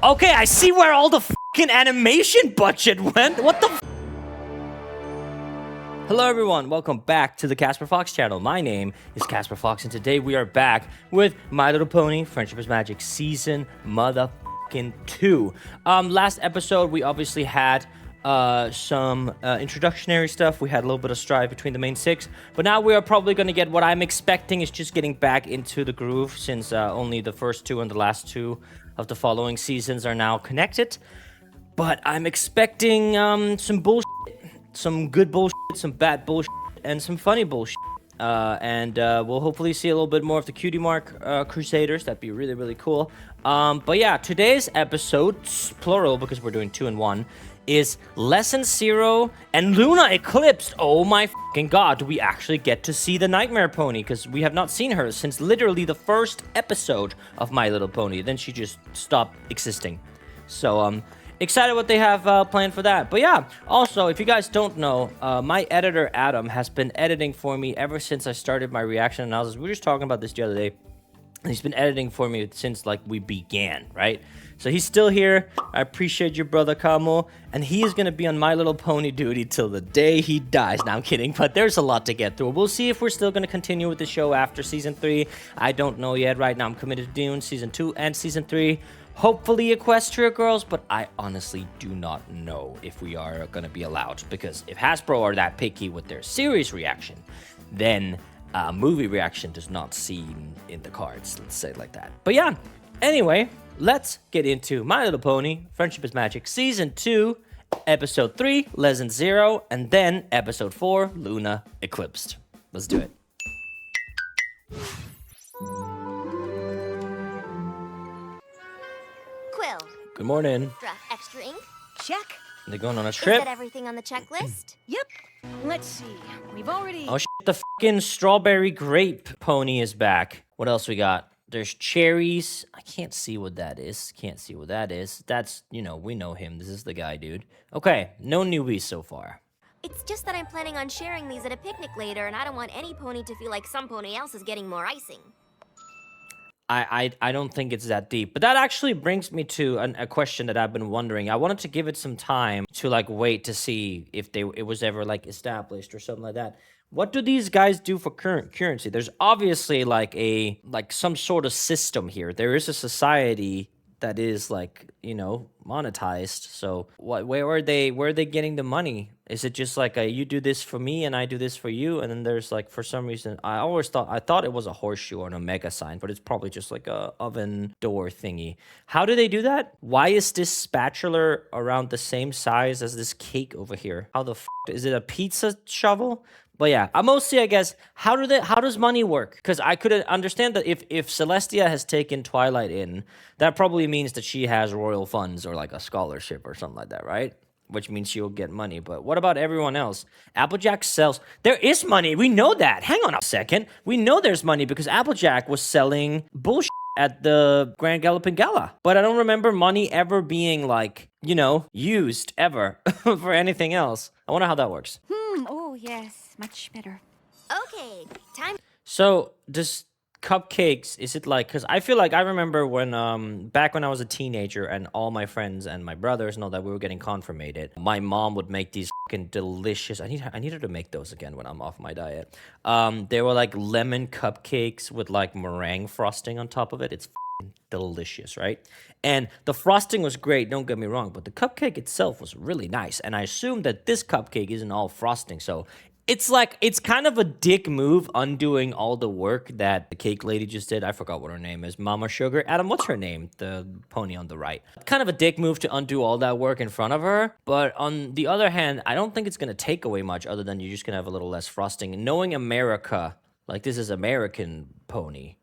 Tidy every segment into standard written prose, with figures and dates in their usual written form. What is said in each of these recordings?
Okay, I see where all the fucking animation budget went. What the Hello everyone, welcome back to the Casper Fox channel. My name is Casper Fox, and today we are back with My Little Pony Friendship is Magic Season motherfucking 2. Last episode we obviously had some introductionary stuff. We had a little bit of strife between the main 6, but now we are probably going to get what I'm expecting is just getting back into the groove, since only the first 2 and the last 2 of the following seasons are now connected. But I'm expecting some bullshit. Some good bullshit, some bad bullshit, and some funny bullshit. And we'll hopefully see a little bit more of the Cutie Mark Crusaders. That'd be really, really cool. But yeah, today's episode, plural because we're doing 2 and 1, is Lesson 0 and Luna Eclipsed. Oh my fucking god, do we actually get to see the Nightmare Pony? Because we have not seen her since literally the first episode of My Little Pony. Then she just stopped existing. So, excited what they have planned for that. But yeah, also, if you guys don't know, my editor, Adam, has been editing for me ever since I started my reaction analysis. We were just talking about this the other day. He's been editing for me since, like, we began, right? So he's still here. I appreciate your brother, Kamo. And he is going to be on My Little Pony duty till the day he dies. Now, I'm kidding, but there's a lot to get through. We'll see if we're still going to continue with the show after Season 3. I don't know yet. Right now, I'm committed to doing Season 2 and Season 3. Hopefully Equestria Girls, but I honestly do not know if we are going to be allowed. Because if Hasbro are that picky with their series reaction, then movie reaction does not seem in the cards. Let's say it like that. But yeah, anyway, let's get into My Little Pony Friendship is Magic Season 2, Episode 3, Lesson 0, and then Episode 4, Luna Eclipsed. Let's do it. Quill. Good morning. Draft extra ink. Check. They're going on a trip. Is that everything on the checklist? Yep. Let's see. We've already... Oh shit, the fucking strawberry grape pony is back. What else we got? There's cherries. I can't see what that is. Can't see what that is. That's, you know, we know him. This is the guy, dude. Okay, no newbies so far. It's just that I'm planning on sharing these at a picnic later, and I don't want any pony to feel like some pony else is getting more icing. I don't think it's that deep. But that actually brings me to a question that I've been wondering. I wanted to give it some time to, like, wait to see if it was ever, like, established or something like that. What do these guys do for currency? There's obviously, like, some sort of system here. There is a society that is, like, you know, monetized. So where are they getting the money? Is it just like you do this for me and I do this for you? And then there's, like, for some reason, I thought it was a horseshoe or an omega sign, but it's probably just like a oven door thingy. How do they do that? Why is this spatula around the same size as this cake over here? How the is it a pizza shovel? But yeah, mostly, I guess, how does money work? Because I could understand that if Celestia has taken Twilight in, that probably means that she has royal funds or like a scholarship or something like that, right? Which means she'll get money. But what about everyone else? Applejack sells. There is money. We know that. Hang on a second. We know there's money because Applejack was selling bullshit at the Grand Galloping Gala. But I don't remember money ever being, like, you know, used ever for anything else. I wonder how that works. Oh, yes. Much better. Okay, time. So, does cupcakes, is it like, because I feel like I remember when, back when I was a teenager and all my friends and my brothers know that we were getting confirmated, my mom would make these fucking delicious, I need her to make those again when I'm off my diet. They were like lemon cupcakes with like meringue frosting on top of it. It's fucking delicious, right? And the frosting was great, don't get me wrong, but the cupcake itself was really nice. And I assume that this cupcake isn't all frosting, so it's like, it's kind of a dick move undoing all the work that the cake lady just did. I forgot what her name is. Mama Sugar. Adam, what's her name? The pony on the right. Kind of a dick move to undo all that work in front of her. But on the other hand, I don't think it's going to take away much other than you're just going to have a little less frosting. And knowing America, like, this is American pony,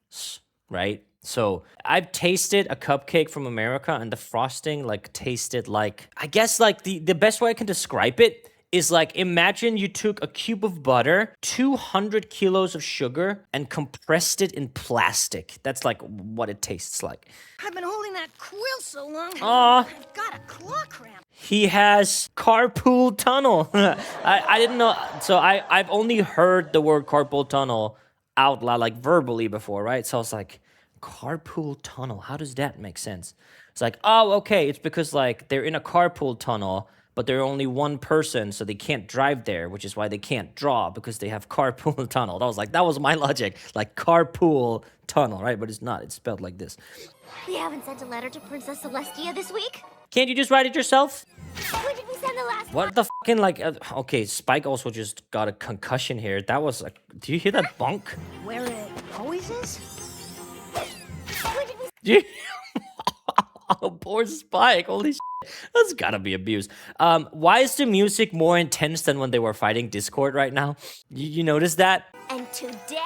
right? So I've tasted a cupcake from America and the frosting, like, tasted like, I guess, like, the best way I can describe it is like, imagine you took a cube of butter, 200 kilos of sugar, and compressed it in plastic. That's like what it tastes like. I've been holding that quill so long. Aw. I've got a claw cramp. He has carpool tunnel. I didn't know. So I've only heard the word carpool tunnel out loud, like verbally before, right? So I was like, carpool tunnel. How does that make sense? It's like, oh, okay, it's because like they're in a carpool tunnel, but they're only one person, so they can't drive there, which is why they can't draw, because they have carpool tunnel. That was my logic, like carpool tunnel, right? But it's not. It's spelled like this. We haven't sent a letter to Princess Celestia this week. Can't you just write it yourself? When did we send the last What the fucking like? Okay, Spike also just got a concussion here. That was like, do you hear that bonk? Where it always is? When did we Do you? Oh, poor Spike. Holy shit. That's gotta be abuse. Why is the music more intense than when they were fighting Discord right now? You notice that? And today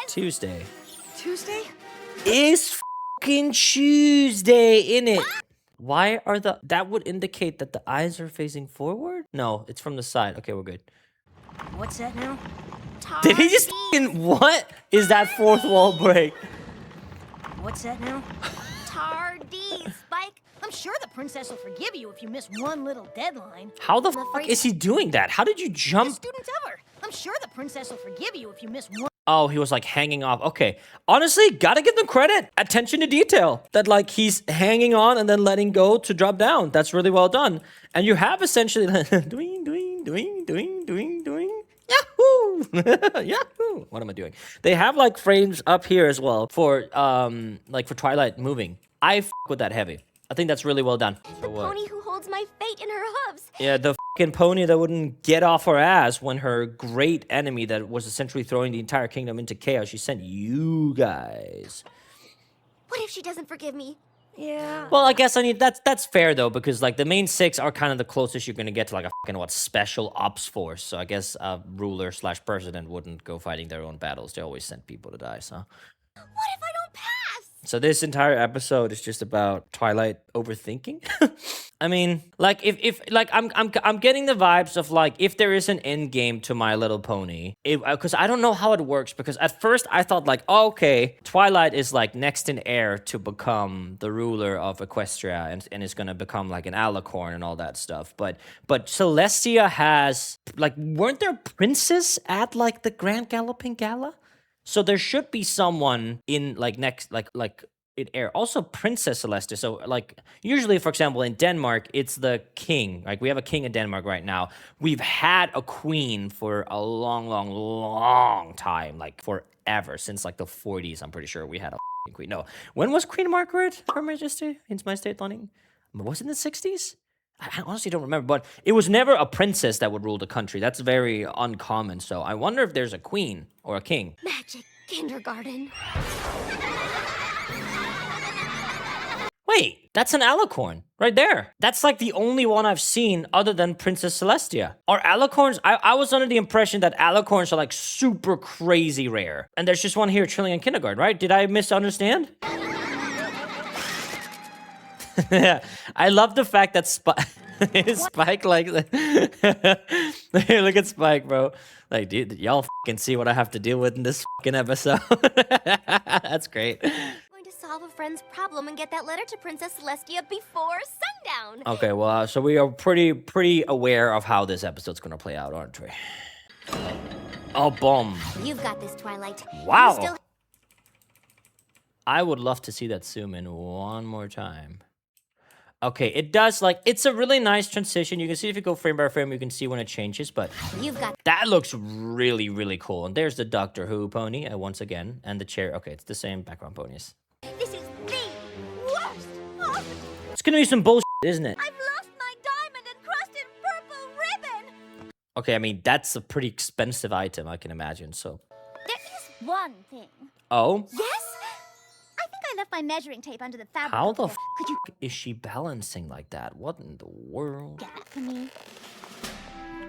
is... Tuesday. Tuesday? It's fucking Tuesday, innit? Why are that would indicate that the eyes are facing forward? No, it's from the side. Okay, we're good. What's that now? Did he just fucking, what is that fourth wall break? What's that now? Tardy, Spike. I'm sure the princess will forgive you if you miss one little deadline. How the fuck is he doing that? How did you jump? Best student ever. I'm sure the princess will forgive you if you miss one. Oh, he was like hanging off. Okay. Honestly, gotta give them credit. Attention to detail. That like he's hanging on and then letting go to drop down. That's really well done. And you have essentially doing. Yahoo! Yahoo! What am I doing? They have like frames up here as well for like for Twilight moving. I with that heavy. I think that's really well done. The pony who holds my fate in her hooves. Yeah, the fucking pony that wouldn't get off her ass when her great enemy that was essentially throwing the entire kingdom into chaos, she sent you guys. What if she doesn't forgive me? Yeah. Well, I guess that's fair though, because like the main six are kind of the closest you're gonna get to like a fucking special ops force. So I guess a ruler / president wouldn't go fighting their own battles. They always send people to die. So. What if I don't pass? So this entire episode is just about Twilight overthinking. I mean, like if like I'm getting the vibes of like if there is an end game to My Little Pony, because I don't know how it works. Because at first I thought like, oh, okay, Twilight is like next in heir to become the ruler of Equestria and is gonna become like an alicorn and all that stuff. But Celestia has like, weren't there princes at like the Grand Galloping Gala? So there should be someone in like next like in heir. Also Princess Celestia. So like usually, for example, in Denmark, it's the king. Like we have a king in Denmark right now. We've had a queen for a long time, like forever, since like the 40s. I'm pretty sure we had a queen. No, when was Queen Margaret, Her Majesty, in my state landing? Was it in the 60s? I honestly don't remember, but it was never a princess that would rule the country. That's very uncommon. So I wonder if there's a queen or a king. Magic kindergarten. Wait, that's an alicorn right there. That's like the only one I've seen other than Princess Celestia. Are alicorns? I was under the impression that alicorns are like super crazy rare. And there's just one here chilling in kindergarten, right? Did I misunderstand? I love the fact that Spike like here, look at Spike, bro. Like, dude, y'all fucking see what I have to deal with in this fucking episode. That's great. I'm going to solve a friend's problem and get that letter to Princess Celestia before sundown. Okay, well, so we are pretty aware of how this episode's gonna play out, aren't we? Oh, boom. You've got this, Twilight. Wow. You still... I would love to see that zoom in one more time. Okay, it does, like, it's a really nice transition. You can see if you go frame by frame, you can see when it changes, but You've got... that looks really cool. And there's the Doctor Who pony, once again, and the chair. Okay, it's the same background ponies. This is the worst. Oh, It's gonna be some bullshit, isn't it? I've lost my diamond-encrusted purple ribbon. Okay, I mean, that's a pretty expensive item, I can imagine, so. There is one thing. Oh? Yes? I think I left my measuring tape under the fabric. How the over there. Could you is she balancing like that? What in the world? get that for me?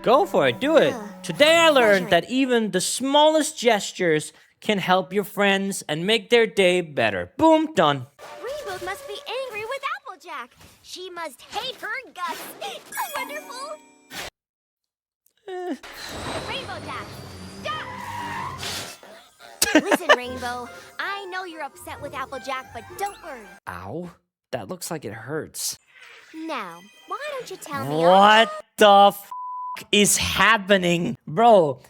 Go for it, do it. Today I learned Measuring. that even the smallest gestures can help your friends and make their day better. Boom, done. Rainbow must be angry with Applejack. She must hate her guts. Wonderful. Rainbow Jack, stop! Listen, Rainbow, I know you're upset with Applejack, but don't worry. Ow, that looks like it hurts. Now, why don't you tell me What the f is happening? Bro,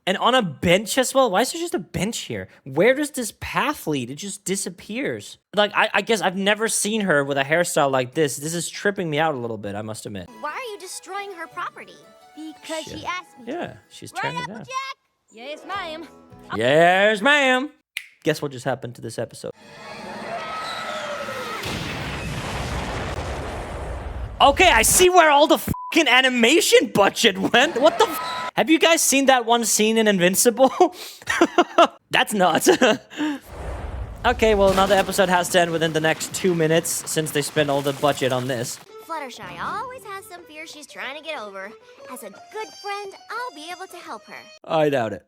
And on a bench as well? Why is there just a bench here? Where does this path lead? It just disappears. Like, I guess I've never seen her with a hairstyle like this. This is tripping me out a little bit, I must admit. Why are you destroying her property? Because she Shit. asked me. Yeah, she's Right, turning it down. Applejack? Yes, ma'am. Yes, ma'am. Guess what just happened to this episode? Okay, I see where all the fucking animation budget went. What the Have you guys seen that one scene in Invincible? That's nuts. Okay, well, now the episode has to end within the next 2 minutes since they spent all the budget on this. Fluttershy always has some fear she's trying to get over. As a good friend, I'll be able to help her. I doubt it.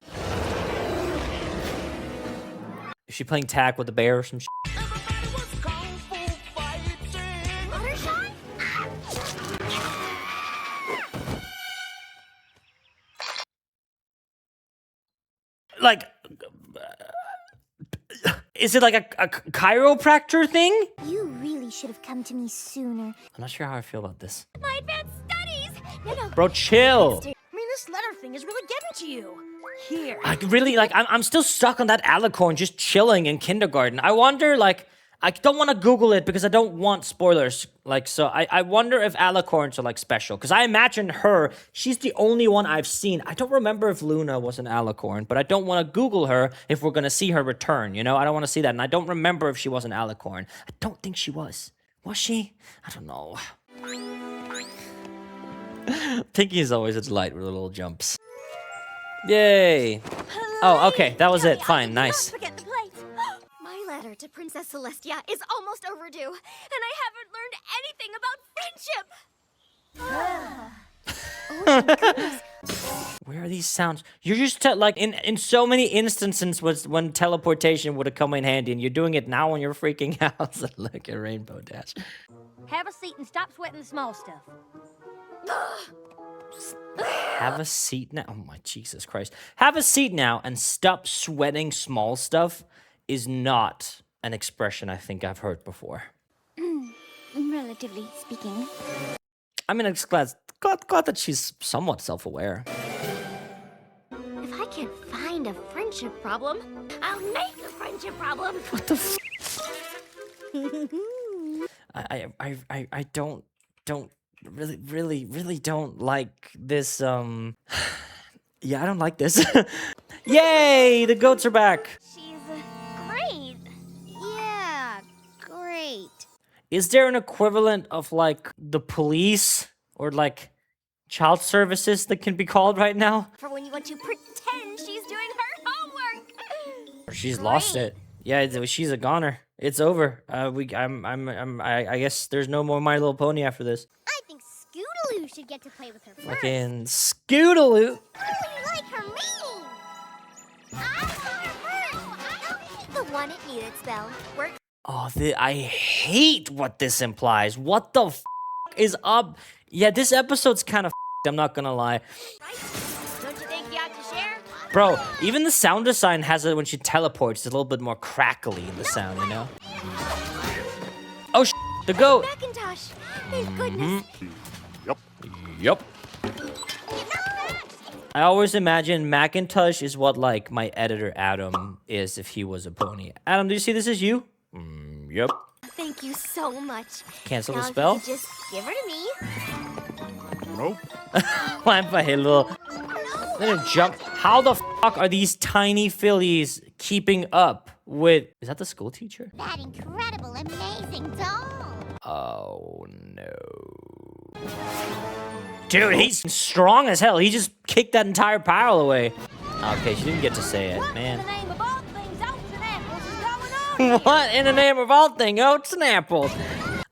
Is she playing tag with the bear or some shit? Fluttershy? Like, is it like a chiropractor thing? You really should have come to me sooner. I'm not sure how I feel about this. My advanced studies! No. Bro, chill. I mean, this letter thing is really getting to you. Here. I really, like, I'm still stuck on that alicorn just chilling in kindergarten. I wonder, like, I don't want to Google it because I don't want spoilers. Like, so I wonder if alicorns are, like, special. Because I imagine her, she's the only one I've seen. I don't remember if Luna was an alicorn, but I don't want to Google her if we're going to see her return, you know? I don't want to see that. And I don't remember if she was an alicorn. I don't think she was. Was she? I don't know. Pinky is always a delight with little jumps. Yay. Oh, okay. That was it. Fine. Nice. Don't forget the plate. My letter to Princess Celestia is almost overdue, and I haven't learned anything about friendship. Where are these sounds? You're just like in so many instances was when teleportation would have come in handy, and you're doing it now when you're freaking out. Look at Rainbow Dash. Have a seat and stop sweating the small stuff. Have a seat now. Oh my Jesus Christ. Have a seat now and stop sweating small stuff is not an expression I think I've heard before. Relatively speaking. I mean, I'm glad that she's somewhat self-aware. If I can't find a friendship problem, I'll make a friendship problem. What the f? I don't really don't like this, yeah, I don't like this. Yay, the goats are back. She's great. Yeah, great. Is there an equivalent of, like, the police or, like, child services that can be called right now? For when you want to pretend she's doing her homework. Or she's lost it. Yeah, she's a goner. It's over. I guess there's no more My Little Pony after this. I think Scootaloo should get to play with her first. Fucking Scootaloo. Oh, you like her mean. I want her. The one it needed spell. Work. Oh, I hate what this implies. What the f is up? Yeah, this episode's kind of I'm not gonna lie. Right? Don't you think you ought to share? Bro, even the sound design has it when she teleports. It's a little bit more crackly in the sound, you know? Oh, the goat. Macintosh. Thank goodness. Yep. I always imagine Macintosh is what, like, my editor Adam is if he was a pony. Adam, do you see this as you? Yep. Thank you so much. Cancel the Now if spell? you could just give her to me. Nope. I'm a little. Then it jump. How the fuck are these tiny fillies keeping up with? Is that the school teacher? That incredible, amazing doll. Oh no. Dude, he's strong as hell. He just kicked that entire pile away. Okay, she didn't get to say it, man. In the name of all things, oats and apples is going on. What in the name of all things? Oats and apples.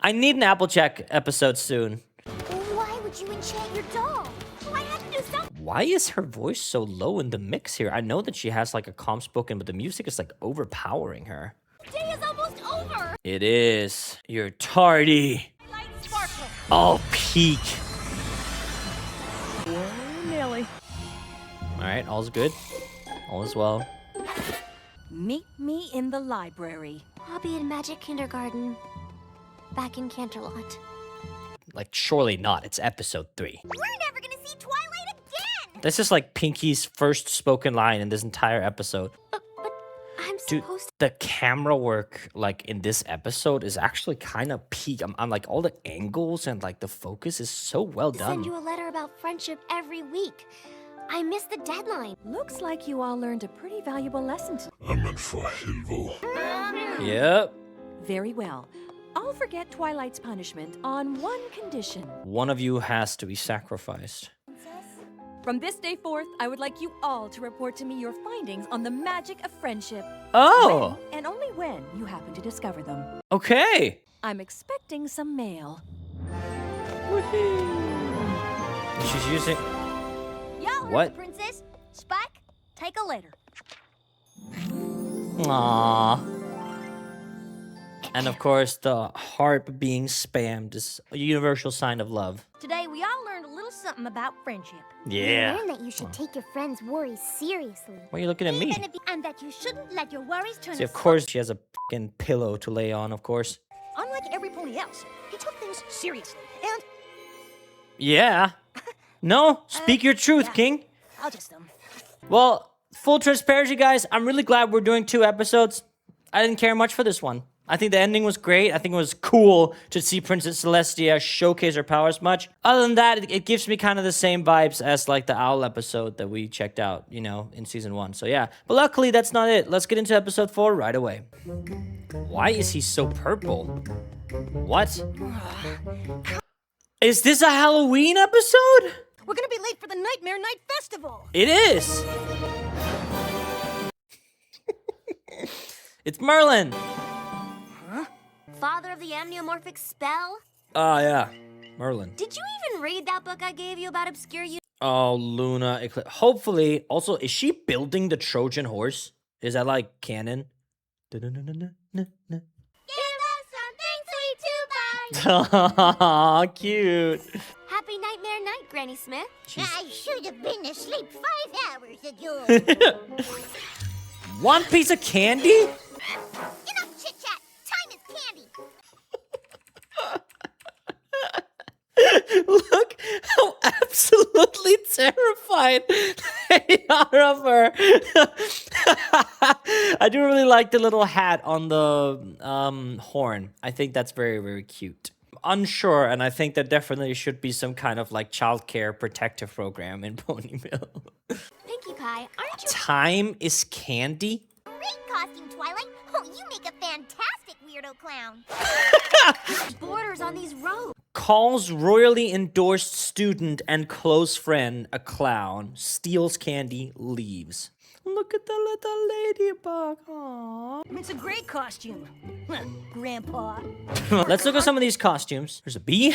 I need an Applejack episode soon. Why would you enchant your doll? I have to do something. Why is her voice so low in the mix here? I know that she has like a calm spoken, but the music is like overpowering her. Day is almost over. It is. You're tardy. Light sparkle. I'll peak. Nelly. All right, all's good. All is well. Meet me in the library. I'll be in Magic Kindergarten. Back in Canterlot. Like, surely not. It's episode 3. We're never gonna see Twilight again! This is like Pinky's first spoken line in this entire episode. But I'm Dude, supposed to the camera work like in this episode is actually kind of peak. I'm like all the angles and like the focus is so well send you done. a letter about friendship every week. I missed the deadline. Looks like you all learned a pretty valuable lesson today. I'm in for helvete. Yep. Very well. I'll forget Twilight's punishment on one condition. One of you has to be sacrificed. From this day forth, I would like you all to report to me your findings on the magic of friendship. Oh, When, and only when, you happen to discover them. okay. I'm expecting some mail. She's using. Y'all heard What? the princess. Spike, take a letter. Aww. And of course, the harp being spammed is a universal sign of love. Today, we all learned a little something about friendship. Yeah. Learn that you should take your friends' worries seriously. Why are you looking at me? And that you shouldn't let your worries turn See, of course, she has a fucking pillow to lay on, of course. Unlike every pony else, he took things seriously. And Yeah. No, speak your truth, yeah. King. I'll just, Well, full transparency, guys, I'm really glad we're doing 2 episodes. I didn't care much for this one. I think the ending was great. I think it was cool to see Princess Celestia showcase her powers much. Other than that, it gives me kind of the same vibes as like the Owl episode that we checked out, you know, in season 1. So yeah, but luckily that's not it. Let's get into episode 4 right away. Why is he so purple? What? Is this a Halloween episode? we're gonna be late for the Nightmare Night Festival. It is. It's Merlin. Father of the amniomorphic spell? Oh, yeah. Merlin. Did you even read that book I gave you about obscure Oh, Luna. Hopefully. Also, is she building the Trojan horse? Is that like canon? Give us something sweet to bite. Aw, cute. Happy Nightmare Night, Granny Smith. I should have been asleep 5 hours ago. One piece of candy? Enough chit-chat. Time is candy. Look how absolutely terrified they are of her. I do really like the little hat on the horn. I think that's very, very cute. Unsure, and I think there definitely should be some kind of like childcare protective program in Ponyville. Pinkie Pie, aren't you Time is candy? Great costume, Twilight. Oh, you make a fantastic weirdo clown. borders on these robes? Calls royally endorsed student and close friend a clown, steals candy, leaves. Look at the little ladybug. Aww. It's a great costume. Grandpa. Let's look at some of these costumes. There's a bee.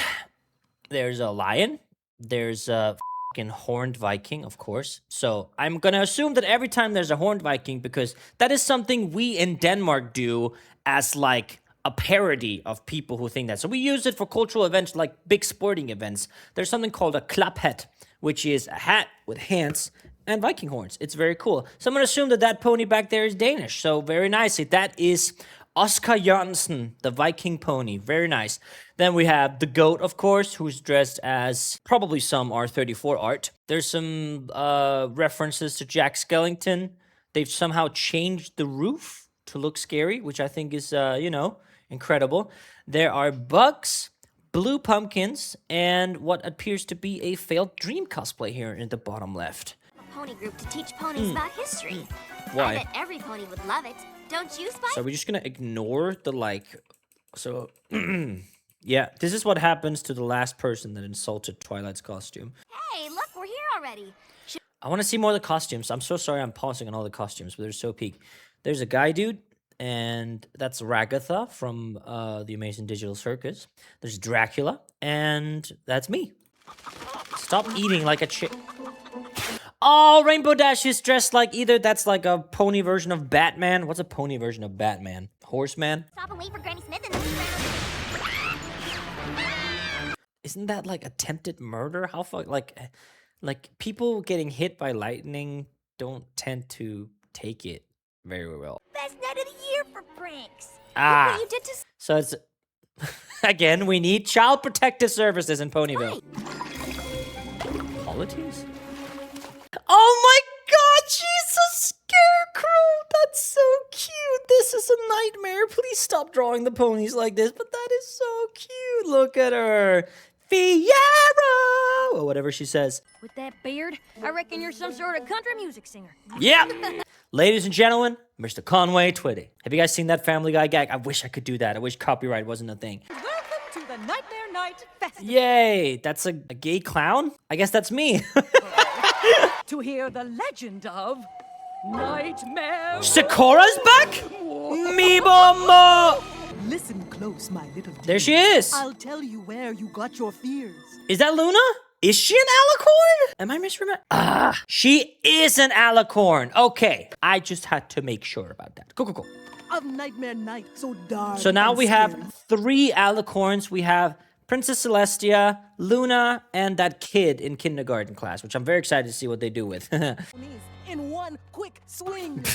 There's a lion. There's a fucking horned Viking, of course. So I'm gonna assume that every time there's a horned Viking, because that is something we in Denmark do as like a parody of people who think that. So we use it for cultural events like big sporting events. There's something called a klaphat, which is a hat with hands and Viking horns. It's very cool. So I'm gonna assume that that pony back there is Danish. So very nicely. That is Oscar Jørgensen, the Viking pony. Very nice. Then we have the goat, of course, who's dressed as probably some R34 art. There's some references to Jack Skellington. They've somehow changed the roof to look scary, which I think is, incredible. There are bugs, blue pumpkins, and what appears to be a failed dream cosplay here in the bottom left. A pony group to teach ponies about history. Why? I bet every pony would love it. Don't you, Spike? So we're just gonna ignore the yeah, this is what happens to the last person that insulted Twilight's costume. Hey, look, we're here already. I want to see more of the costumes. I'm so sorry I'm pausing on all the costumes, but they're so peak. There's a guy dude, and that's Ragatha from the Amazing Digital Circus. There's Dracula, and that's me. Stop eating like a chick. Oh, Rainbow Dash is dressed like either that's like a pony version of Batman. What's a pony version of Batman? Horseman? Stop and wait for Granny Smith and then Isn't that like attempted murder? How fuck like people getting hit by lightning don't tend to take it very well. Best night of the year for pranks. Ah, What you did to so it's again we need child protective services in Ponyville. Spike? Qualities? Oh my god, she's a scarecrow! That's so cute! This is a nightmare. Please stop drawing the ponies like this, but that is so cute. Look at her. Fiero! Or whatever she says. With that beard, I reckon you're some sort of country music singer. Yeah! Ladies and gentlemen, Mr. Conway Twitty. Have you guys seen that Family Guy gag? I wish I could do that. I wish copyright wasn't a thing. Welcome to the Nightmare Night Festival. Yay! That's a gay clown? I guess that's me. To hear the legend of Nightmare. Sakura's back? Meebomo! Listen close, my little dear. There she is. I'll tell you where you got your fears. Is that Luna? Is she an alicorn? Am I misremembering? Ah, she is an alicorn. Okay, I just had to make sure about that. Cool. Of Nightmare Night, so dark. So now and we scary. have 3 alicorns. We have Princess Celestia, Luna, and that kid in kindergarten class, which I'm very excited to see what they do with. In one quick swing.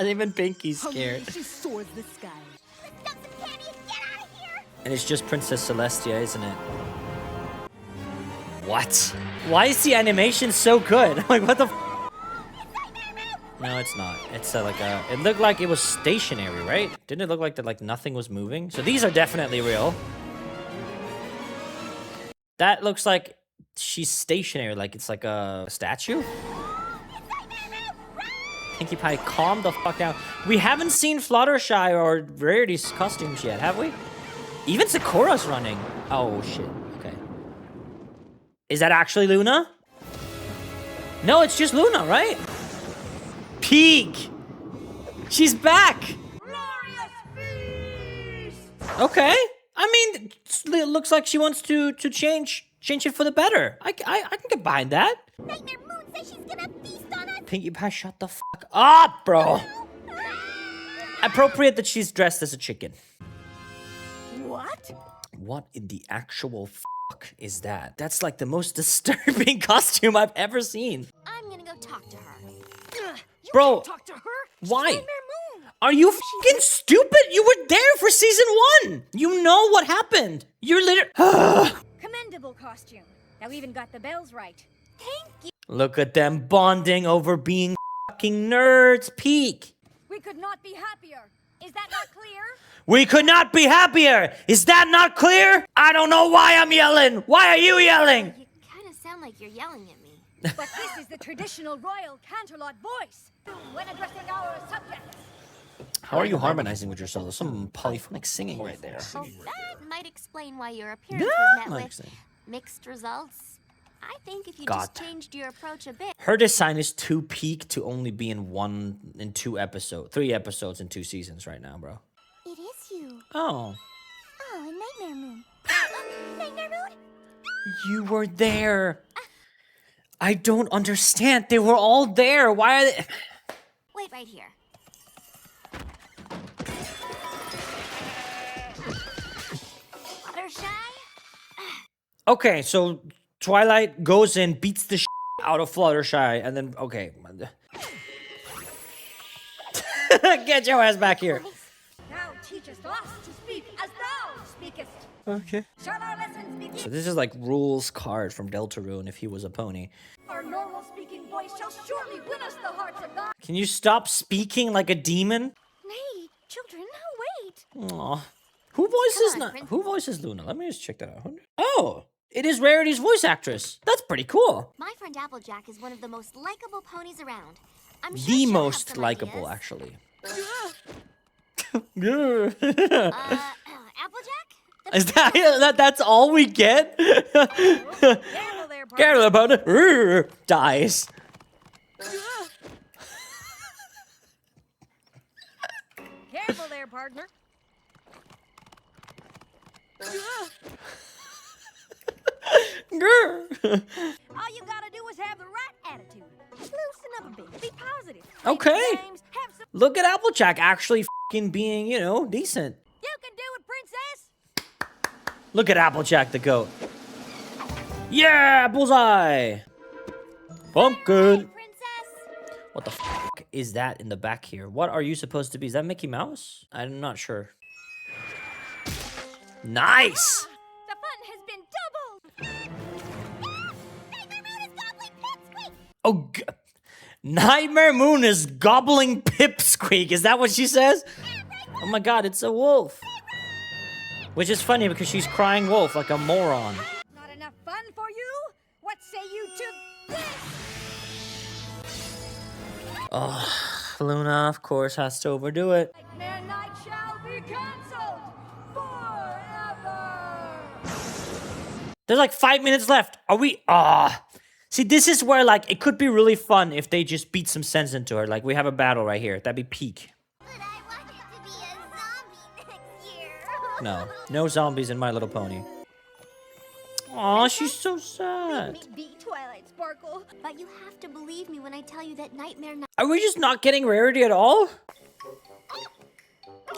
Even Pinky's Hungry, scared. she soars the sky. Let's dump some candy and get out of here. And it's just Princess Celestia, isn't it? What? Why is the animation so good? Like, what the f- No, it's not. It's like a... It looked like it was stationary, right? Didn't it look like that, like, nothing was moving? So these are definitely real. That looks like she's stationary, like it's like a statue. Pinkie Pie, calm the fuck down. We haven't seen Fluttershy or Rarity's costumes yet, have we? Even Sakura's running. Oh, shit. Okay. Is that actually Luna? No, it's just Luna, right? Peak! She's back! Okay. I mean, it looks like she wants to change it for the better. I can get behind that. Nightmare Moon says she's gonna feast on us. Pinkie Pie, shut the fuck up, bro. Appropriate that she's dressed as a chicken. What? What in the actual fuck is that? That's like the most disturbing costume I've ever seen. I'm gonna go talk to her. You Bro, can't talk to her. She's why? Nightmare Moon. Are you fucking stupid? You were there for season 1. You know what happened. You're literally... Commendable costume. Now even got the bells right. Thank you. Look at them bonding over being fucking nerds. Peak. We could not be happier. Is that not clear? We could not be happier. Is that not clear? I don't know why I'm yelling. Why are you yelling? You kind of sound like you're yelling at me. But this is the traditional royal Canterlot voice. When addressing our subjects. How are you harmonizing with yourself? There's some polyphonic singing right there. Well, that might explain why your appearance Yeah, was met might with explain. mixed results. I think if you God. just changed your approach a bit. Her design is too peak to only be in 3 episodes in 2 seasons right now, bro. It is you. Oh, Oh, a Nightmare Moon. Nightmare Moon? you were there. I don't understand. They were all there. Why are they? Wait right here. Fluttershy? Okay, so Twilight goes in, beats the out of Fluttershy, and then okay. Get your ass back here. Thou teachest us to speak as thou speakest. Okay. Shall our lessons begin? So this is like Rule's card from Deltarune if he was a pony. Our normal speaking voice shall surely win us the hearts of God. Can you stop speaking like a demon? Nay, children, wait. Aw. Who voices Come on, not? Who voices Luna? Let me just check that out. Oh, it is Rarity's voice actress. That's pretty cool. My friend Applejack is one of the most likable ponies around. I'm sure The she'll have most some likable, ideas. actually. Applejack? The Is that's all we get? Careful there, partner. Careful about it. Dies. Careful there, partner. Grr. All you gotta do is have the right attitude. Loosen up a bit. Be positive. Okay. Play some games, have some... Look at Applejack actually fucking being, decent. You can do it, princess. Look at Applejack the goat. Yeah, bullseye. Pumpkin. princess. What the fuck is that in the back here? What are you supposed to be? Is that Mickey Mouse? I'm not sure. Nice. The fun has been doubled. Nightmare Moon is gobbling Oh, Nightmare Moon is gobbling pipsqueak. Is that what she says? Oh my god, it's a wolf. Which is funny because she's crying wolf like a moron. Not enough fun for you? What say you to this? Oh, Luna, of course, has to overdo it. Nightmare Night shall be cancelled forever. There's like 5 minutes left. Are we? See, this is where like it could be really fun if they just beat some sense into her. Like we have a battle right here. That'd be peak. But I want it to be a zombie next year. No zombies in My Little Pony. Aw, she's so sad. Be Twilight Sparkle. But you have to believe me when I tell you that Nightmare Night. Are we just not getting Rarity at all?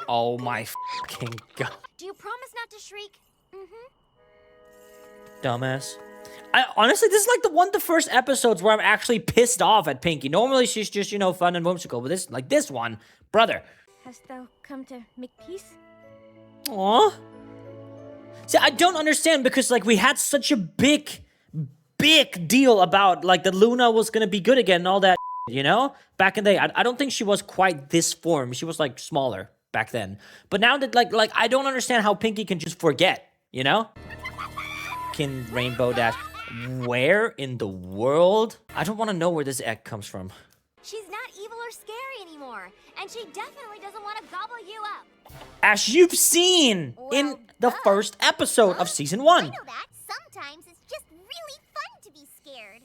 Oh my fucking god. Do you promise not to shriek? Dumbass. Honestly, this is like the first episodes where I'm actually pissed off at Pinky. Normally she's just, you know, fun and whimsical, but this one, brother. Hast thou come to make peace? Aw. See, I don't understand because like we had such a big deal about like that Luna was gonna be good again and all that, you know? Back in the day, I don't think she was quite this form. She was like smaller back then. But now that like I don't understand how Pinky can just forget, you know? Can Rainbow Dash. Where in the world? I don't want to know where this egg comes from. She's not evil or scary anymore, and she definitely doesn't want to gobble you up. As you've seen in the first episode of season 1. I know that. Sometimes it's just really fun to be scared.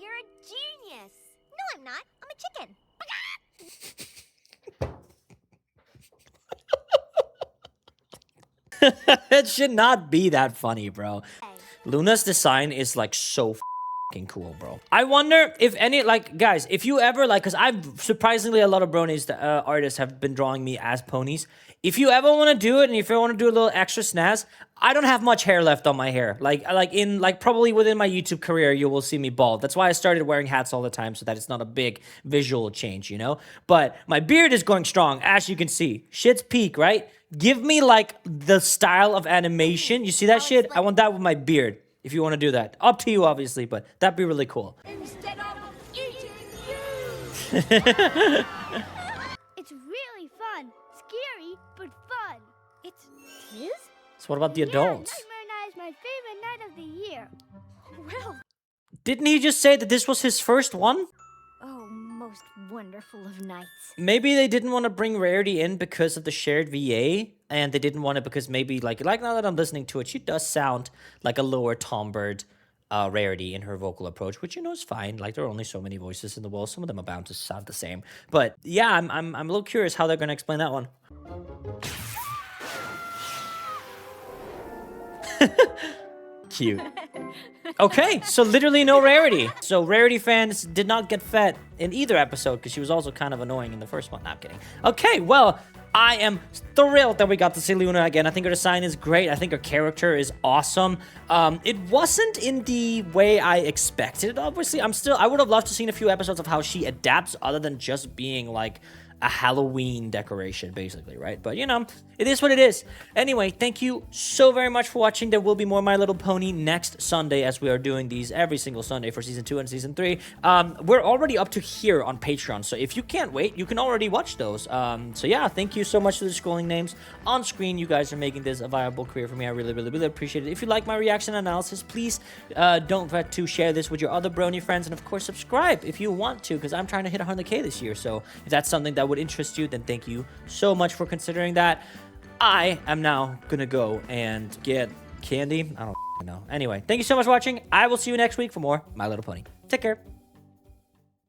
You're a genius. No, I'm not. I'm a chicken. It should not be that funny, bro. Luna's design is like so fucking cool, bro. I wonder if any, like, guys, if you ever, like, because I've surprisingly a lot of bronies, artists have been drawing me as ponies. If you ever want to do it and if you want to do a little extra snazz, I don't have much hair left on my hair. Like probably within my YouTube career, you will see me bald. That's why I started wearing hats all the time so that it's not a big visual change, you know? But my beard is going strong, as you can see. Shit's peak, right? Give me, like, the style of animation. You see that shit? I want that with my beard, if you want to do that. Up to you, obviously, but that'd be really cool. Instead of eating you. It's really fun. Scary, but fun. It's So what about the adults? Nightmare Night is my favorite night of the year. well. Didn't he just say that this was his first one? Oh, most wonderful of nights. Maybe they didn't want to bring Rarity in because of the shared VA, and they didn't want it because maybe, like now that I'm listening to it, she does sound like a lower Tombird Rarity in her vocal approach, which, you know, is fine. Like, there are only so many voices in the world. Some of them are bound to sound the same. But, yeah, I'm a little curious how they're going to explain that one. Cute. Okay, so literally no Rarity. So Rarity fans did not get fed in either episode because she was also kind of annoying in the first one. No, I'm kidding. Okay, well, I am thrilled that we got to see Luna again. I think her design is great. I think her character is awesome. It wasn't in the way I expected, obviously. I would have loved to seen a few episodes of how she adapts other than just being like a Halloween decoration, basically, right? But, you know, it is what it is. Anyway, thank you so very much for watching. There will be more My Little Pony next Sunday, as we are doing these every single Sunday for Season 2 and Season 3. We're already up to here on Patreon, so if you can't wait, you can already watch those. So, yeah, thank you so much for the scrolling names on screen. You guys are making this a viable career for me. I really, really, really appreciate it. If you like my reaction analysis, please don't forget to share this with your other brony friends, and, of course, subscribe if you want to, because I'm trying to hit 100K this year. So, if that's something that would interest you, then thank you so much for considering that. I am now gonna go and get candy. I don't know. Anyway, thank you so much for watching. I will see you next week for more My Little Pony. Take care.